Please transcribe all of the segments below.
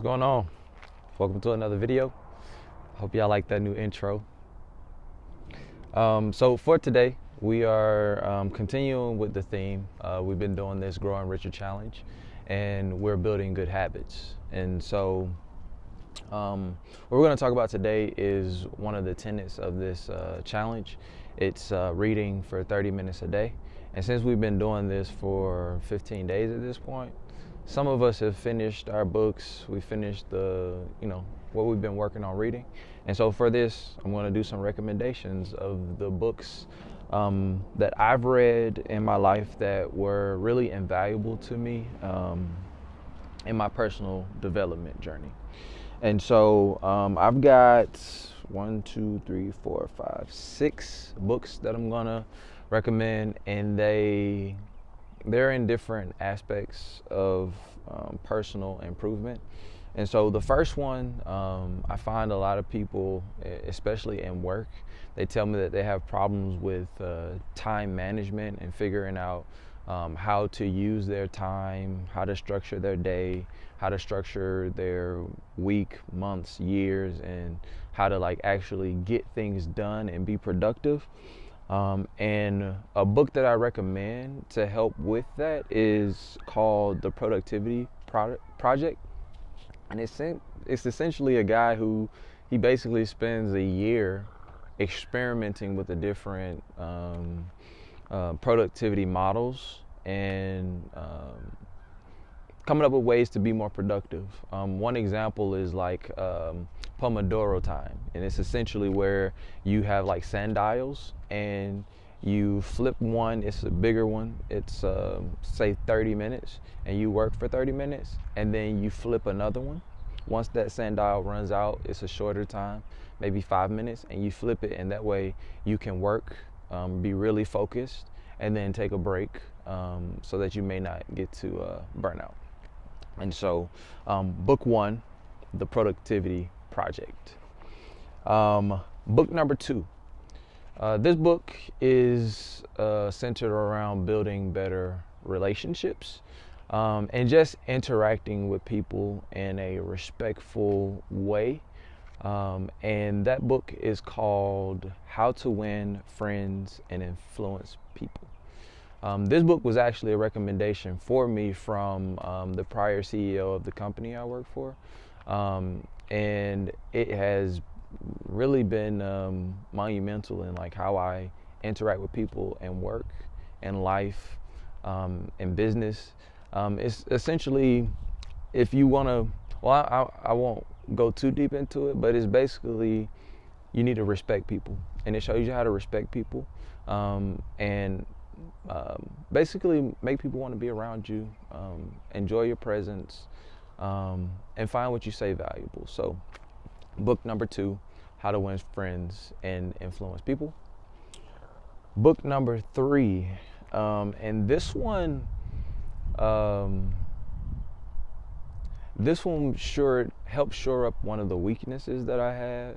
What's going on? Welcome to another video. Hope y'all like that new intro. So for today, we are continuing with the theme. We've been doing this Growing Richer Challenge, and we're building good habits. And so what we're going to talk about today is one of the tenets of this challenge. It's reading for 30 minutes a day. And since we've been doing this for 15 days at this point, some of us have finished our books. We finished what we've been working on reading. And so for this, I'm going to do some recommendations of the books that I've read in my life that were really invaluable to me in my personal development journey. And so I've got 6 books that I'm going to recommend, and they're in different aspects of personal improvement. And so the first one, I find a lot of people, especially in work, they tell me that they have problems with time management and figuring out how to use their time, how to structure their day, how to structure their week, months, years, and how to actually get things done and be productive. And a book that I recommend to help with that is called The Productivity Project. And it's essentially a guy who he basically spends a year experimenting with the different productivity models and coming up with ways to be more productive. One example is Pomodoro time, and it's essentially where you have sundials and you flip one. It's a bigger one. It's say 30 minutes, and you work for 30 minutes, and then you flip another one. Once that sundial runs out, it's a shorter time, maybe 5 minutes, and you flip it, and that way you can work, be really focused, and then take a break so that you may not get to burnout. And so book 1, The Productivity Project. Book number 2. This book is centered around building better relationships and just interacting with people in a respectful way. And that book is called How to Win Friends and Influence People. This book was actually a recommendation for me from the prior CEO of the company I work for. And it has really been monumental in how I interact with people and work and life and business. It's essentially, if you want to, I won't go too deep into it, but it's basically you need to respect people, and it shows you how to respect people and basically make people want to be around you, enjoy your presence, and find what you say valuable. So book number 2, How to Win Friends and Influence People. Book number 3, and this one helped shore up one of the weaknesses that I had.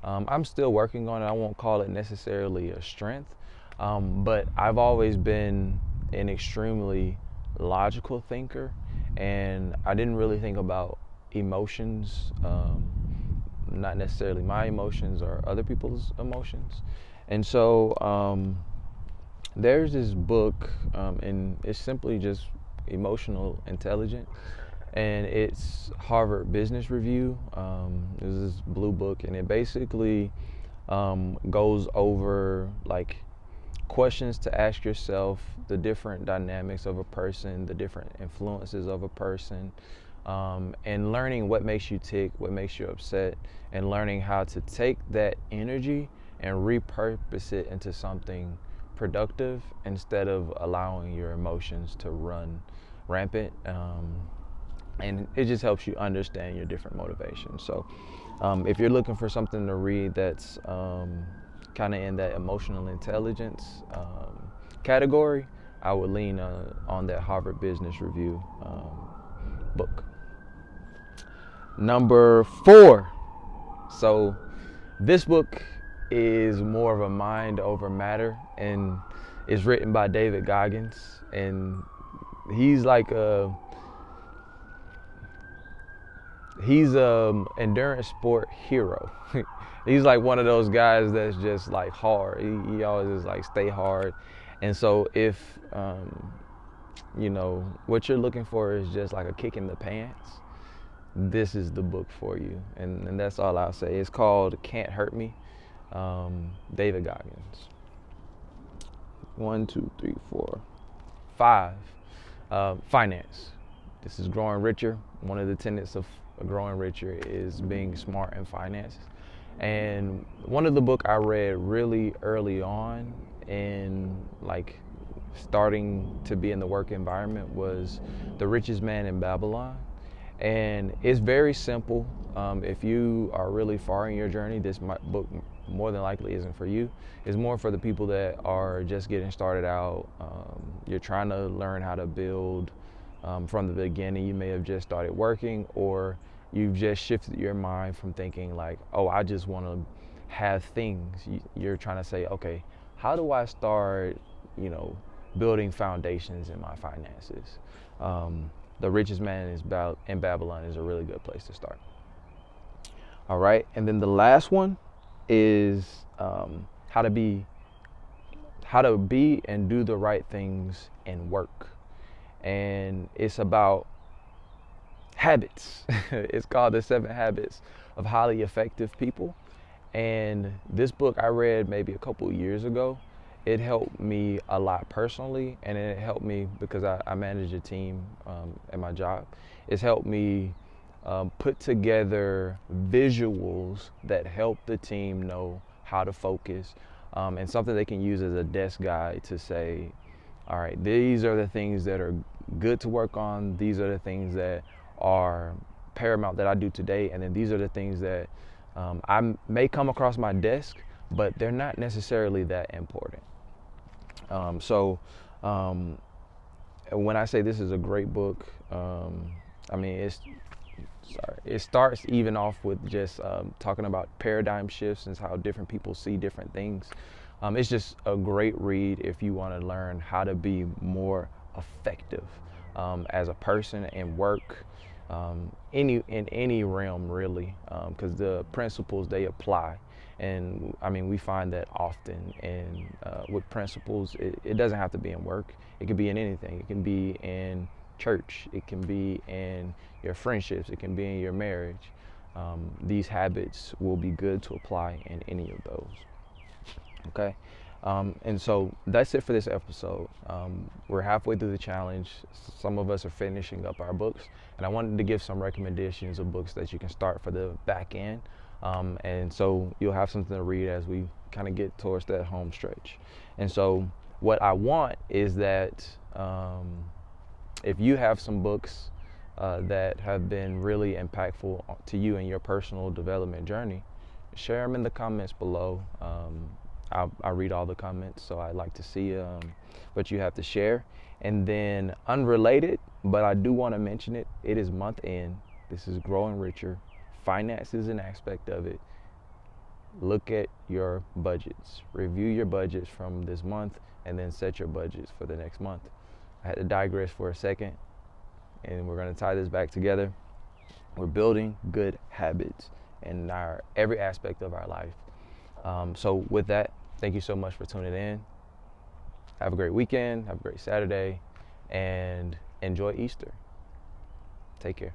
I'm still working on it. I won't call it necessarily a strength, but I've always been an extremely logical thinker, and I didn't really think about emotions, not necessarily my emotions or other people's emotions. And so there's this book, and it's simply just emotional intelligence, and it's Harvard Business Review. There's this blue book, and it basically goes over questions to ask yourself, the different dynamics of a person, the different influences of a person, and learning what makes you tick, what makes you upset, and learning how to take that energy and repurpose it into something productive instead of allowing your emotions to run rampant. And it just helps you understand your different motivations. So if you're looking for something to read that's kind of in that emotional intelligence category, I would lean on that Harvard Business Review book. Number 4. So this book is more of a mind over matter, and it's written by David Goggins, and he's he's a endurance sport hero. He's like one of those guys that's just like hard. He always is like stay hard. And so if you know what you're looking for is just like a kick in the pants, this is the book for you. And that's all I'll say. It's called Can't Hurt Me, David Goggins. 1, 2, 3, 4, 5. Finance. This is Growing Richer. One of the tenets of Growing Richer is being smart in finance. And one of the book I read really early on in like starting to be in the work environment was The Richest Man in Babylon. And it's very simple. If you are really far in your journey, this book more than likely isn't for you. It's more for the people that are just getting started out. You're trying to learn how to build from the beginning. You may have just started working, or you've just shifted your mind from thinking like, oh, I just want to have things. You're trying to say, okay, how do I start, building foundations in my finances? The Richest Man in Babylon is a really good place to start. All right, and then the last one is how to be and do the right things in work. And it's about habits. It's called The 7 Habits of Highly Effective People. And this book I read maybe a couple years ago. It helped me a lot personally, and it helped me because I manage a team at my job. It's helped me put together visuals that help the team know how to focus, and something they can use as a desk guide to say, all right, these are the things that are good to work on. These are the things that are paramount that I do today. And then these are the things that I may come across my desk, but they're not necessarily that important. So when I say this is a great book, it starts even off with just talking about paradigm shifts and how different people see different things. It's just a great read if you want to learn how to be more effective as a person in work, in any realm really, because the principles they apply. And we find that often with principles, it doesn't have to be in work. It could be in anything. It can be in church. It can be in your friendships. It can be in your marriage. These habits will be good to apply in any of those. Okay. And so that's it for this episode. We're halfway through the challenge. Some of us are finishing up our books, and I wanted to give some recommendations of books that you can start for the back end. And so you'll have something to read as we kind of get towards that home stretch. And so what I want is that if you have some books that have been really impactful to you in your personal development journey, share them in the comments below. I read all the comments, so I'd like to see what you have to share. And then unrelated, but I do want to mention it, it is month end. This is Growing Richer. Finance is an aspect of it. Look at your budgets. Review your budgets from this month and then set your budgets for the next month. I had to digress for a second, and we're going to tie this back together. We're building good habits in every aspect of our life. So with that, thank you so much for tuning in. Have a great weekend, have a great Saturday, and enjoy Easter. Take care.